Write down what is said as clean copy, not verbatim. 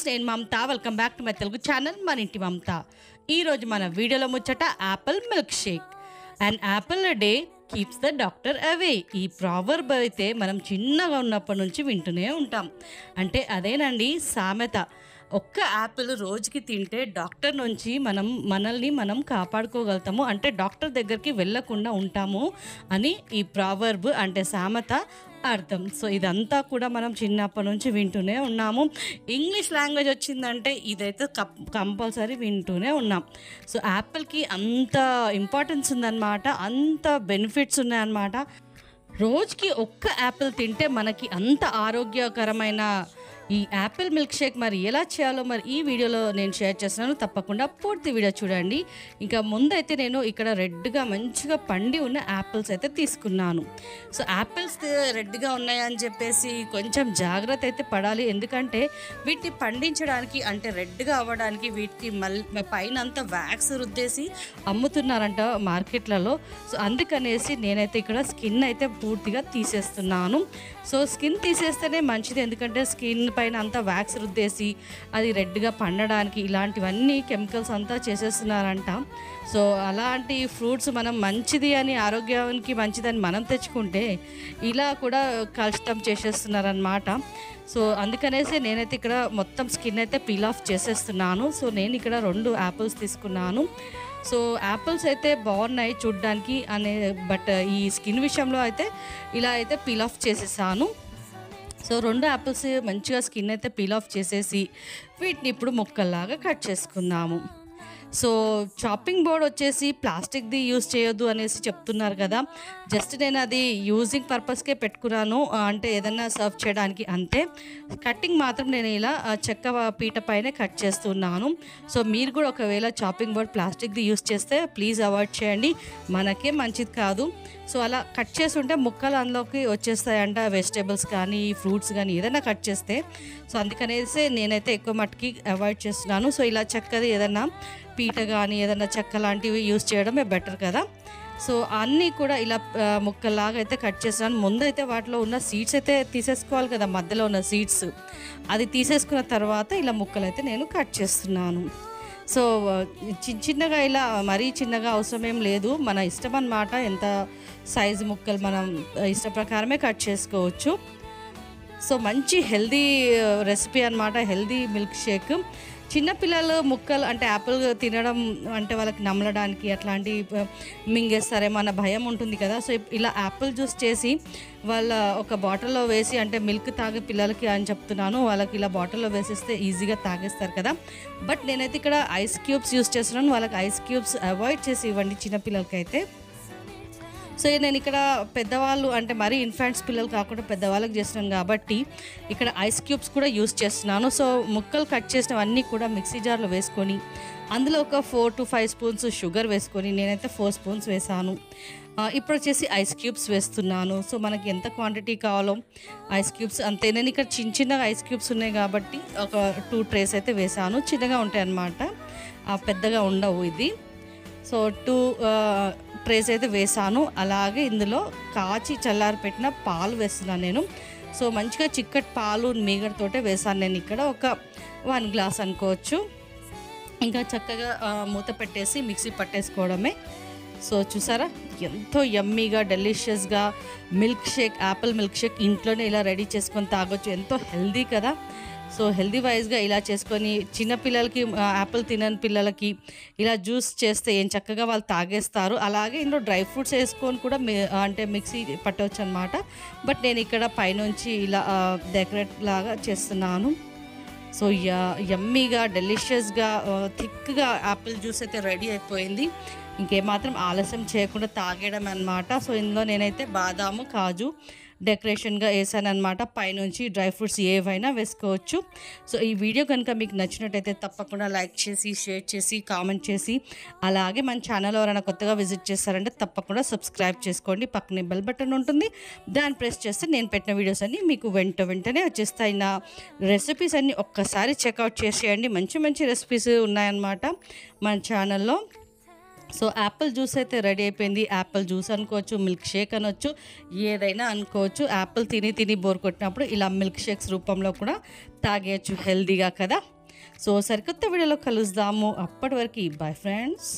నేను Mamata. Welcome back to my Telugu channel మన ఇంటి మమత. ఈరోజు మన వీడియోలో ముచ్చట apple milk shake. And apple a day keeps the doctor away. ఈ ప్రావర్బ్ అయితే మనం చిన్నగా ఉన్నప్పటి నుంచి వింటూనే ఉంటాం. అంటే అదేనండి సామెత. ఒక్క యాపిల్ రోజుకి తింటే డాక్టర్ నుంచి మనల్ని మనం కాపాడుకోగలుగుతాము, అంటే డాక్టర్ దగ్గరికి వెళ్ళకుండా ఉంటాము అని ఈ ప్రావర్బ్ అంటే సామెత అర్థం. సో ఇదంతా కూడా మనం చిన్నప్పటి నుంచి వింటూనే ఉన్నాము. ఇంగ్లీష్ లాంగ్వేజ్ వచ్చిందంటే ఇదైతే కంపల్సరీ వింటూనే ఉన్నాం. సో యాపిల్కి అంత ఇంపార్టెన్స్ ఉందన్నమాట, అంత బెనిఫిట్స్ ఉన్నాయన్నమాట. రోజుకి ఒక్క యాపిల్ తింటే మనకి అంత ఆరోగ్యకరమైన ఈ యాపిల్ మిల్క్ షేక్ మరి ఎలా చేయాలో మరి ఈ వీడియోలో నేను షేర్ చేస్తున్నాను. తప్పకుండా పూర్తి వీడియో చూడండి. ఇంకా ముందైతే నేను ఇక్కడ రెడ్గా మంచిగా పండి ఉన్న యాపిల్స్ అయితే తీసుకున్నాను. సో యాపిల్స్ రెడ్గా ఉన్నాయని చెప్పేసి కొంచెం జాగ్రత్త అయితే పడాలి. ఎందుకంటే వీటిని పండించడానికి అంటే రెడ్గా అవ్వడానికి వీటికి పైన అంతా వ్యాక్స్ రుద్దేసి అమ్ముతున్నారంట మార్కెట్లలో. సో అందుకనేసి నేనైతే ఇక్కడ స్కిన్ అయితే పూర్తిగా తీసేస్తున్నాను. సో స్కిన్ తీసేస్తేనే మంచిది, ఎందుకంటే స్కిన్ పైన అంతా వ్యాక్స్ రుద్దేసి అది రెడ్గా పండడానికి ఇలాంటివన్నీ కెమికల్స్ అంతా చేసేస్తున్నారంట. సో అలాంటి ఫ్రూట్స్ మనం మంచిది అని, ఆరోగ్యానికి మంచిదని మనం తెచ్చుకుంటే ఇలా కూడా కష్టం చేసేస్తున్నారనమాట. సో అందుకనేసి నేనైతే ఇక్కడ మొత్తం స్కిన్ అయితే పీల్ ఆఫ్ చేసేస్తున్నాను. సో నేను ఇక్కడ 2 యాపిల్స్ తీసుకున్నాను. సో యాపిల్స్ అయితే బాగున్నాయి చూడ్డానికి బట్ ఈ స్కిన్ విషయంలో అయితే ఇలా అయితే పీల్ ఆఫ్ చేసేసాను. సో 2 యాపిల్స్ మంచిగా స్కిన్ అయితే పీల్ ఆఫ్ చేసేసి వీటిని ఇప్పుడు ముక్కల్లాగా కట్ చేసుకుందాము. సో చాపింగ్ బోర్డ్ వచ్చేసి ప్లాస్టిక్ది యూజ్ చేయొద్దు అనేసి చెప్తున్నారు కదా. జస్ట్ నేను అది యూజింగ్ పర్పస్కే పెట్టుకున్నాను, అంటే ఏదన్నా సర్వ్ చేయడానికి అంతే. కటింగ్ మాత్రం నేను ఇలా చెక్క పీట పైన కట్ చేస్తున్నాను. సో మీరు కూడా ఒకవేళ చాపింగ్ బోర్డ్ ప్లాస్టిక్ది యూజ్ చేస్తే ప్లీజ్ అవాయిడ్ చేయండి, మనకే మంచిది కాదు. సో అలా కట్ చేస్తుంటే ముక్కలు అందులోకి వచ్చేస్తాయంట, వెజిటేబుల్స్ కానీ ఫ్రూట్స్ కానీ ఏదైనా కట్ చేస్తే. సో అందుకనేసి నేనైతే ఎక్కువ మట్టుకి అవాయిడ్ చేస్తున్నాను. సో ఇలా చెక్కది ఏదైనా పీట కానీ ఏదైనా చెక్క లాంటివి యూజ్ చేయడమే బెటర్ కదా. సో అన్నీ కూడా ఇలా ముక్కల్లాగా అయితే కట్ చేస్తున్నాను. ముందైతే వాటిలో ఉన్న సీడ్స్ అయితే తీసేసుకోవాలి కదా, మధ్యలో ఉన్న సీడ్స్ అది తీసేసుకున్న తర్వాత ఇలా ముక్కలు అయితే నేను కట్ చేస్తున్నాను. సో చిన్నగా ఇలా మరీ చిన్నగా అవసరం ఏం లేదు, మన ఇష్టం అన్నమాట. ఎంత సైజు ముక్కలు మనం ఇష్ట ప్రకారమే కట్ చేసుకోవచ్చు. సో మంచి హెల్దీ రెసిపీ అన్నమాట, హెల్దీ మిల్క్ షేక్. చిన్నపిల్లలు ముక్కలు అంటే యాపిల్ తినడం అంటే వాళ్ళకి నమలడానికి అట్లాంటి మింగేస్తారేమన్న భయం ఉంటుంది కదా. సో ఇలా యాపిల్ జ్యూస్ చేసి వాళ్ళ ఒక బాటిల్లో వేసి, అంటే మిల్క్ తాగే పిల్లలకి అని చెప్తున్నాను, వాళ్ళకి ఇలా బాటిల్లో వేసిస్తే ఈజీగా తాగేస్తారు కదా. బట్ నేనైతే ఇక్కడ ఐస్ క్యూబ్స్ యూస్ చేస్తున్నాను. వాళ్ళకి ఐస్ క్యూబ్స్ అవాయిడ్ చేసి ఇవ్వండి చిన్నపిల్లలకి అయితే. సో నేను ఇక్కడ పెద్దవాళ్ళు అంటే మరీ ఇన్ఫాంట్స్ పిల్లలు కాకుండా పెద్దవాళ్ళకి చేస్తున్నాను కాబట్టి ఇక్కడ ఐస్ క్యూబ్స్ కూడా యూస్ చేస్తున్నాను. సో ముక్కలు కట్ చేసినవన్నీ కూడా మిక్సీ జార్లో వేసుకొని అందులో ఒక 4 to 5 స్పూన్స్ షుగర్ వేసుకొని నేనైతే 4 స్పూన్స్ వేసాను. ఇప్పుడు వచ్చేసి ఐస్ క్యూబ్స్ వేస్తున్నాను. సో మనకి ఎంత క్వాంటిటీ కావాలో ఐస్ క్యూబ్స్ అంతే. నేను ఇక్కడ చిన్నగా ఐస్ క్యూబ్స్ ఉన్నాయి కాబట్టి ఒక 2 ట్రేస్ అయితే వేసాను. చిన్నగా ఉంటాయి అన్నమాట, పెద్దగా ఉండవు ఇది. సో 2 ట్రేస్ అయితే వేసాను. అలాగే ఇందులో కాచి చల్లారి పెట్టిన పాలు వేస్తున్నాను నేను. సో మంచిగా చిక్కటి పాలు మీగడతోటే వేసాను నేను ఇక్కడ ఒక 1 గ్లాస్ అనుకోవచ్చు. ఇంకా చక్కగా మూత పెట్టేసి మిక్సీ పట్టేసుకోవడమే. సో చూసారా ఎంతో యమ్మీగా డెలిషియస్గా milk shake, apple milk shake ఇంట్లోనే ఇలా రెడీ చేసుకొని తాగొచ్చు. ఎంతో హెల్దీ కదా. సో హెల్దీ వైజ్గా ఇలా చేసుకొని చిన్నపిల్లలకి, యాపిల్ తినని పిల్లలకి ఇలా జ్యూస్ చేస్తే ఏం చక్కగా వాళ్ళు తాగేస్తారు. అలాగే ఇందులో డ్రై ఫ్రూట్స్ వేసుకొని కూడా అంటే మిక్సీ పట్టవచ్చు అనమాట. బట్ నేను ఇక్కడ పైనుంచి ఇలా డెకరేట్ లాగా చేస్తున్నాను. సో యమ్మీగా డెలిషియస్గా థిక్గా యాపిల్ జ్యూస్ అయితే రెడీ అయిపోయింది. ఇంకేమాత్రం ఆలస్యం చేయకుండా తాగేయడం అనమాట. సో ఇందులో నేనైతే బాదాము, కాజు డెకరేషన్గా వేసాను అనమాట. పైనుంచి డ్రై ఫ్రూట్స్ ఏవైనా వేసుకోవచ్చు. సో ఈ వీడియో కనుక మీకు నచ్చినట్టయితే తప్పకుండా లైక్ చేసి, షేర్ చేసి, కామెంట్ చేసి, అలాగే మన ఛానల్ ఎవరైనా కొత్తగా విజిట్ చేస్తారంటే తప్పకుండా సబ్స్క్రైబ్ చేసుకోండి. పక్కనే బెల్ బటన్ ఉంటుంది, దాన్ని ప్రెస్ చేస్తే నేను పెట్టిన వీడియోస్ అన్నీ మీకు వెంటనే వచ్చేస్తాయి. నా రెసిపీస్ అన్నీ ఒక్కసారి చెక్అవుట్ చేసేయండి. మంచి మంచి రెసిపీస్ ఉన్నాయన్నమాట మన ఛానల్లో. సో యాపిల్ జ్యూస్ అయితే రెడీ అయిపోయింది. యాపిల్ జ్యూస్ అనుకోవచ్చు, మిల్క్ షేక్ అనొచ్చు, ఏదైనా అనుకోవచ్చు. యాపిల్ తిని బోర్ కొట్టినప్పుడు ఇలా మిల్క్ షేక్స్ రూపంలో కూడా తాగేయచ్చు హెల్దీగా కదా. సో సరికొత్త వీడియోలో కలుద్దాము. అప్పటి వరకు బాయ్ ఫ్రెండ్స్.